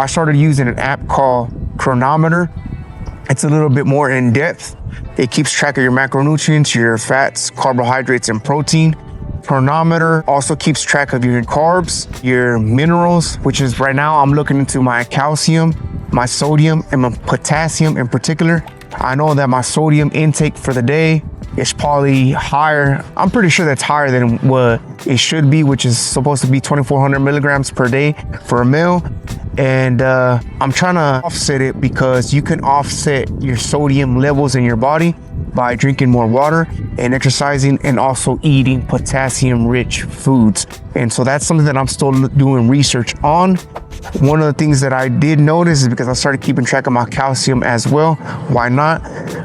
I started using an app called Chronometer. It's a little bit more in depth. It keeps track of your macronutrients, your fats, carbohydrates, and protein. Chronometer also keeps track of your carbs, your minerals, which is right now I'm looking into my calcium, my sodium, and my potassium in particular. I know that my sodium intake for the day is probably higher. I'm pretty sure that's higher than what it should be, which is supposed to be 2,400 milligrams per day for a meal. And I'm trying to offset it because you can offset your sodium levels in your body by drinking more water and exercising and also eating potassium rich foods. And so that's something that I'm still doing research on. One of the things that I did notice is because I started keeping track of my calcium as well. Why not?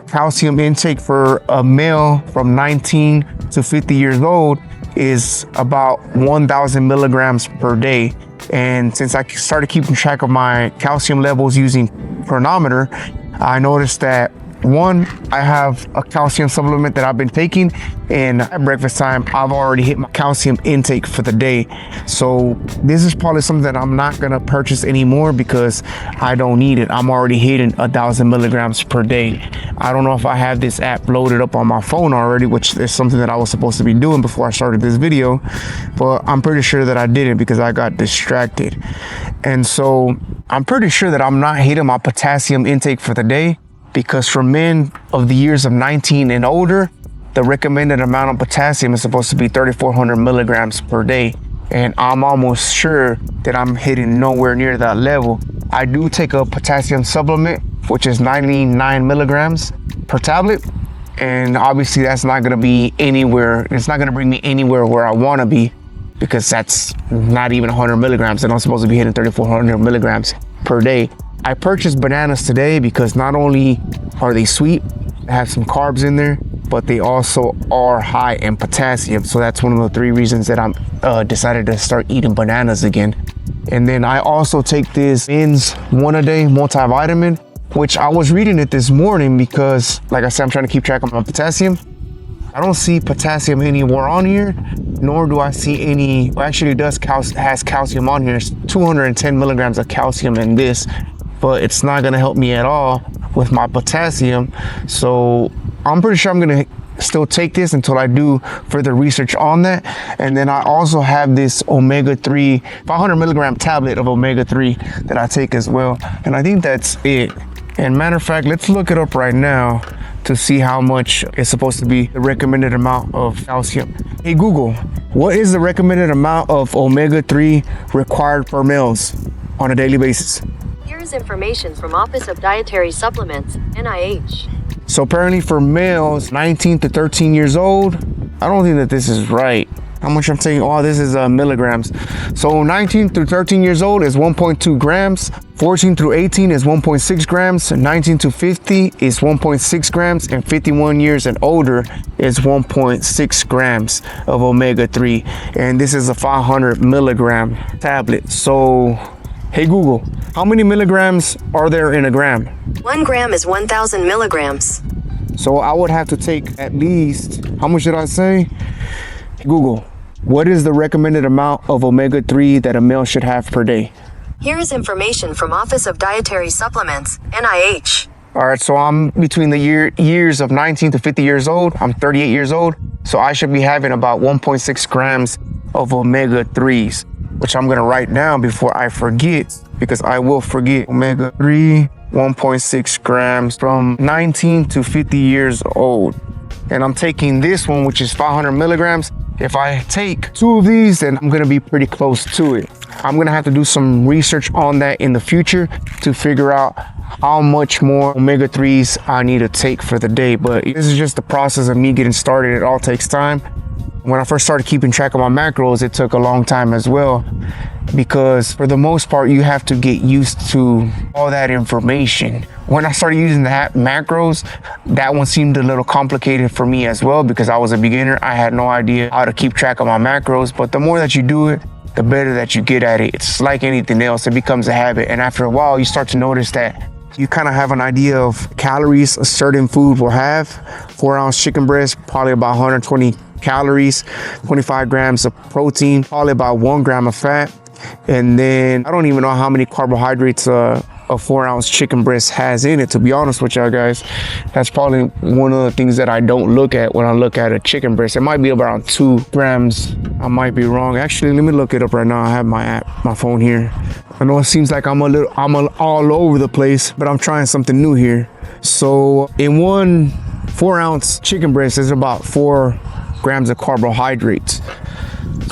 Calcium intake for a male from 19 to 50 years old is about 1,000 milligrams per day. And since I started keeping track of my calcium levels using Chronometer, I noticed that one, I have a calcium supplement that I've been taking, and at breakfast time, I've already hit my calcium intake for the day. So this is probably something that I'm not gonna purchase anymore because I don't need it. I'm already hitting 1,000 milligrams per day. I don't know if I have this app loaded up on my phone already, which is something that I was supposed to be doing before I started this video, but I'm pretty sure that I didn't because I got distracted. And so I'm pretty sure that I'm not hitting my potassium intake for the day, because for men of the years of 19 and older, the recommended amount of potassium is supposed to be 3,400 milligrams per day. And I'm almost sure that I'm hitting nowhere near that level. I do take a potassium supplement, which is 99 milligrams per tablet. And obviously that's not gonna be anywhere, it's not gonna bring me anywhere where I wanna be, because that's not even 100 milligrams and I'm supposed to be hitting 3,400 milligrams per day. I purchased bananas today because not only are they sweet, they have some carbs in there, but they also are high in potassium. So that's one of the 3 reasons that I'm decided to start eating bananas again. And then I also take this Men's One A Day multivitamin, which I was reading it this morning because, like I said, I'm trying to keep track of my potassium. I don't see potassium anywhere on here, nor do I see any, well, actually it has calcium on here. It's 210 milligrams of calcium in this, but it's not gonna help me at all with my potassium. So I'm pretty sure I'm gonna still take this until I do further research on that. And then I also have this omega-3, 500 milligram tablet of omega-3 that I take as well. And I think that's it. And matter of fact, let's look it up right now to see how much is supposed to be the recommended amount of calcium. Hey Google, what is the recommended amount of omega-3 required per males on a daily basis? Here's information from Office of Dietary Supplements, NIH. So apparently for males 19 to 13 years old, I don't think that this is right. How much I'm taking? Oh, this is milligrams. So 19 through 13 years old is 1.2 grams. 14 through 18 is 1.6 grams. 19 to 50 is 1.6 grams. And 51 years and older is 1.6 grams of omega-3. And this is a 500 milligram tablet. So, hey Google, how many milligrams are there in a gram? 1 gram is 1,000 milligrams. So I would have to take at least, how much did I say? Google, what is the recommended amount of omega-3 that a male should have per day? Here is information from Office of Dietary Supplements, NIH. All right, so I'm between the years of 19 to 50 years old. I'm 38 years old. So I should be having about 1.6 grams of omega-3s, which I'm gonna write down before I forget, because I will forget. Omega-3, 1.6 grams from 19 to 50 years old. And I'm taking this one, which is 500 milligrams. If I take 2 of these, then I'm gonna be pretty close to it. I'm gonna have to do some research on that in the future to figure out how much more omega-3s I need to take for the day. But this is just the process of me getting started. It all takes time. When I first started keeping track of my macros, it took a long time as well, because for the most part, you have to get used to all that information. When I started using the macros, that one seemed a little complicated for me as well, because I was a beginner. I had no idea how to keep track of my macros, but the more that you do it, the better that you get at it. It's like anything else, it becomes a habit. And after a while, you start to notice that you kind of have an idea of calories a certain food will have. 4-ounce chicken breast, probably about 120 calories, 25 grams of protein, probably about 1 gram of fat, And then I don't even know how many carbohydrates a 4-ounce chicken breast has in it, to be honest with y'all guys. That's probably one of the things that I don't look at when I look at a chicken breast. It might be around 2 grams. I might be wrong. Actually, let me look it up right now. I have my phone here. I know it seems like I'm all over the place, but I'm trying something new here. So in one 4-ounce chicken breast, there's about 4 grams of carbohydrates.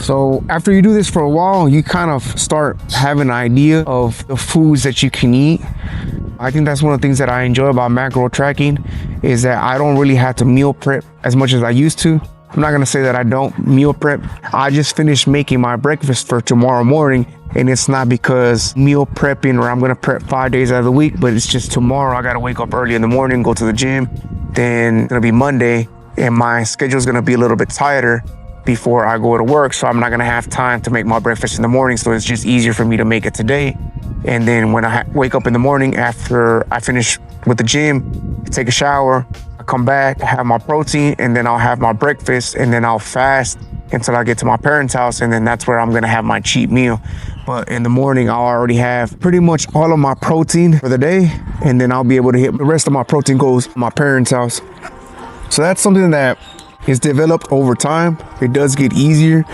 So after you do this for a while, you kind of start having an idea of the foods that you can eat. I think that's one of the things that I enjoy about macro tracking, is that I don't really have to meal prep as much as I used to. I'm not gonna say that I don't meal prep. I just finished making my breakfast for tomorrow morning, and it's not because meal prepping or I'm gonna prep 5 days out of the week, but it's just tomorrow I gotta wake up early in the morning, go to the gym. Then it's gonna be Monday, and my schedule is gonna be a little bit tighter before I go to work, so I'm not gonna have time to make my breakfast in the morning, so it's just easier for me to make it today. And then when I wake up in the morning after I finish with the gym, take a shower, I come back, have my protein, and then I'll have my breakfast, and then I'll fast until I get to my parents' house, and then that's where I'm gonna have my cheat meal. But in the morning, I'll already have pretty much all of my protein for the day, and then I'll be able to hit the rest of my protein goes to my parents' house. So that's something that is developed over time. It does get easier.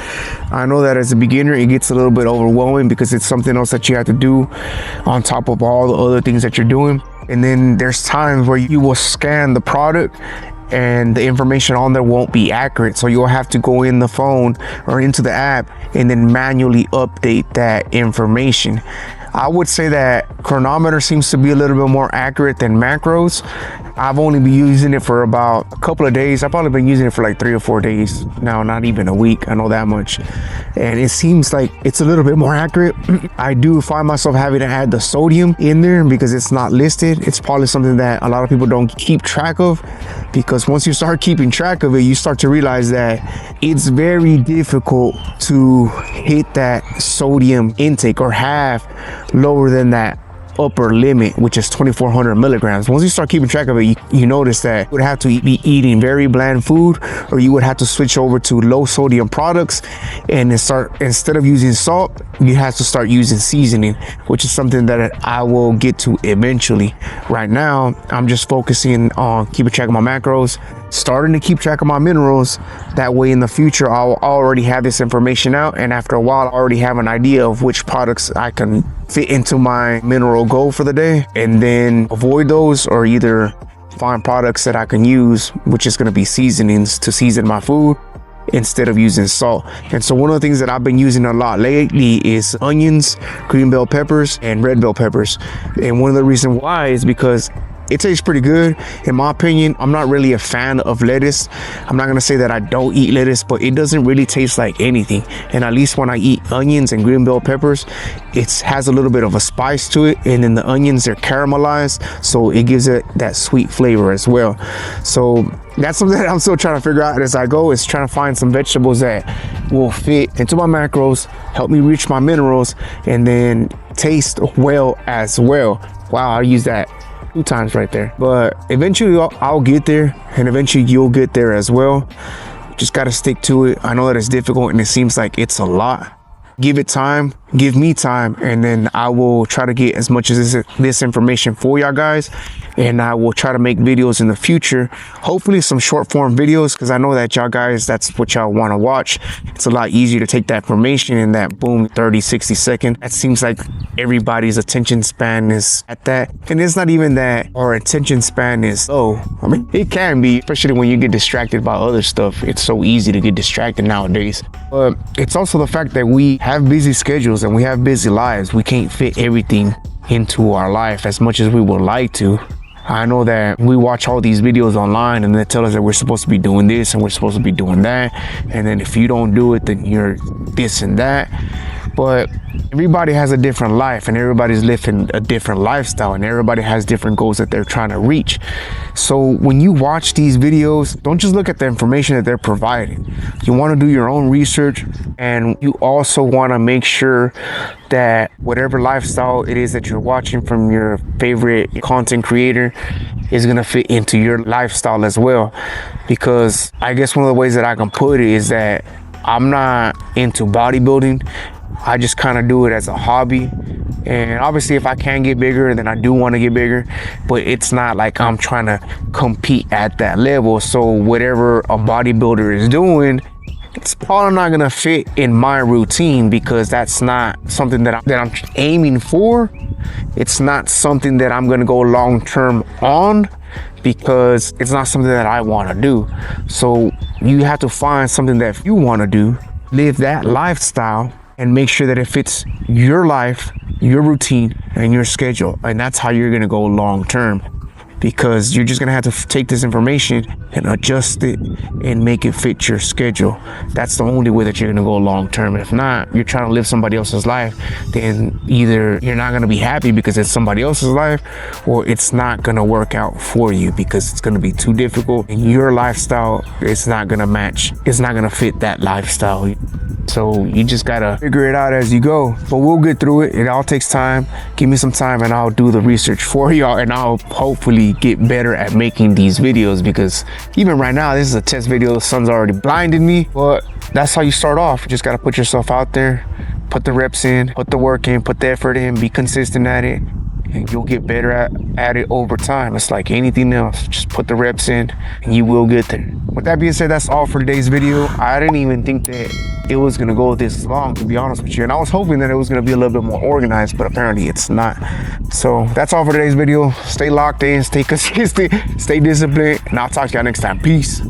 I know that as a beginner, it gets a little bit overwhelming because it's something else that you have to do on top of all the other things that you're doing. And then there's times where you will scan the product and the information on there won't be accurate. So you'll have to go in the phone or into the app and then manually update that information. I would say that Chronometer seems to be a little bit more accurate than macros. I've only been using it for about a couple of days. I've probably been using it for like 3 or 4 days now, not even a week. I know that much. And it seems like it's a little bit more accurate. I do find myself having to add the sodium in there because it's not listed. It's probably something that a lot of people don't keep track of, because once you start keeping track of it, you start to realize that it's very difficult to hit that sodium intake or have lower than that upper limit, which is 2,400 milligrams. Once you start keeping track of it, you notice that you would have to be eating very bland food, or you would have to switch over to low sodium products, and instead of using salt, you have to start using seasoning, which is something that I will get to eventually. Right now, I'm just focusing on keeping track of my macros, starting to keep track of my minerals. That way in the future, I'll already have this information out, and after a while, I already have an idea of which products I can fit into my mineral goal for the day, and then avoid those, or either find products that I can use, which is going to be seasonings to season my food instead of using salt. And so one of the things that I've been using a lot lately is onions, green bell peppers, and red bell peppers. And one of the reasons why is because it tastes pretty good. In my opinion, I'm not really a fan of lettuce. I'm not gonna say that I don't eat lettuce, but it doesn't really taste like anything. And at least when I eat onions and green bell peppers, it has a little bit of a spice to it. And then the onions, they're caramelized, so it gives it that sweet flavor as well. So that's something that I'm still trying to figure out as I go, is trying to find some vegetables that will fit into my macros, help me reach my minerals, and then taste well as well. Wow, I use that 2 times right there. But eventually I'll get there, and eventually you'll get there as well. Just got to stick to it. I know that it's difficult and it seems like it's a lot. Give it time, give me time, and then I will try to get as much as this information for y'all guys. And I will try to make videos in the future, hopefully some short form videos, because I know that y'all guys, that's what y'all want to watch. It's a lot easier to take that information in that boom 30-60 second. That seems like everybody's attention span is at that, and it's not even that our attention span is low. I mean, it can be, especially when you get distracted by other stuff. It's so easy to get distracted nowadays. But it's also the fact that we have busy schedules and we have busy lives. We can't fit everything into our life as much as we would like to. I know that we watch all these videos online and they tell us that we're supposed to be doing this and we're supposed to be doing that. And then if you don't do it, then you're this and that. But everybody has a different life, and everybody's living a different lifestyle, and everybody has different goals that they're trying to reach. So when you watch these videos, don't just look at the information that they're providing. You want to do your own research, and you also want to make sure that whatever lifestyle it is that you're watching from your favorite content creator is going to fit into your lifestyle as well. Because I guess one of the ways that I can put it is that I'm not into bodybuilding. I just kind of do it as a hobby. And obviously if I can get bigger, then I do want to get bigger, but it's not like I'm trying to compete at that level. So whatever a bodybuilder is doing, it's probably not gonna fit in my routine, because that's not something that I'm aiming for. It's not something that I'm gonna go long term on, because it's not something that I want to do. So you have to find something that you want to do, live that lifestyle, and make sure that it fits your life, your routine, and your schedule. And that's how you're gonna go long term, because you're just gonna have to take this information and adjust it and make it fit your schedule. That's the only way that you're gonna go long term. If not, you're trying to live somebody else's life, then either you're not gonna be happy because it's somebody else's life, or it's not gonna work out for you because it's gonna be too difficult, and your lifestyle is not gonna match, it's not gonna fit that lifestyle. So you just gotta figure it out as you go, but we'll get through it. It all takes time. Give me some time and I'll do the research for y'all, and I'll hopefully get better at making these videos, because even right now, this is a test video. The sun's already blinded me, but that's how you start off. You just gotta put yourself out there, put the reps in, put the work in, put the effort in, be consistent at it, and you'll get better at it over time. It's like anything else. Just put the reps in and you will get there. With that being said, that's all for today's video. I didn't even think that it was gonna go this long, to be honest with you. And I was hoping that it was gonna be a little bit more organized, but apparently it's not. So that's all for today's video. Stay locked in, stay consistent, stay disciplined, and I'll talk to y'all next time. Peace.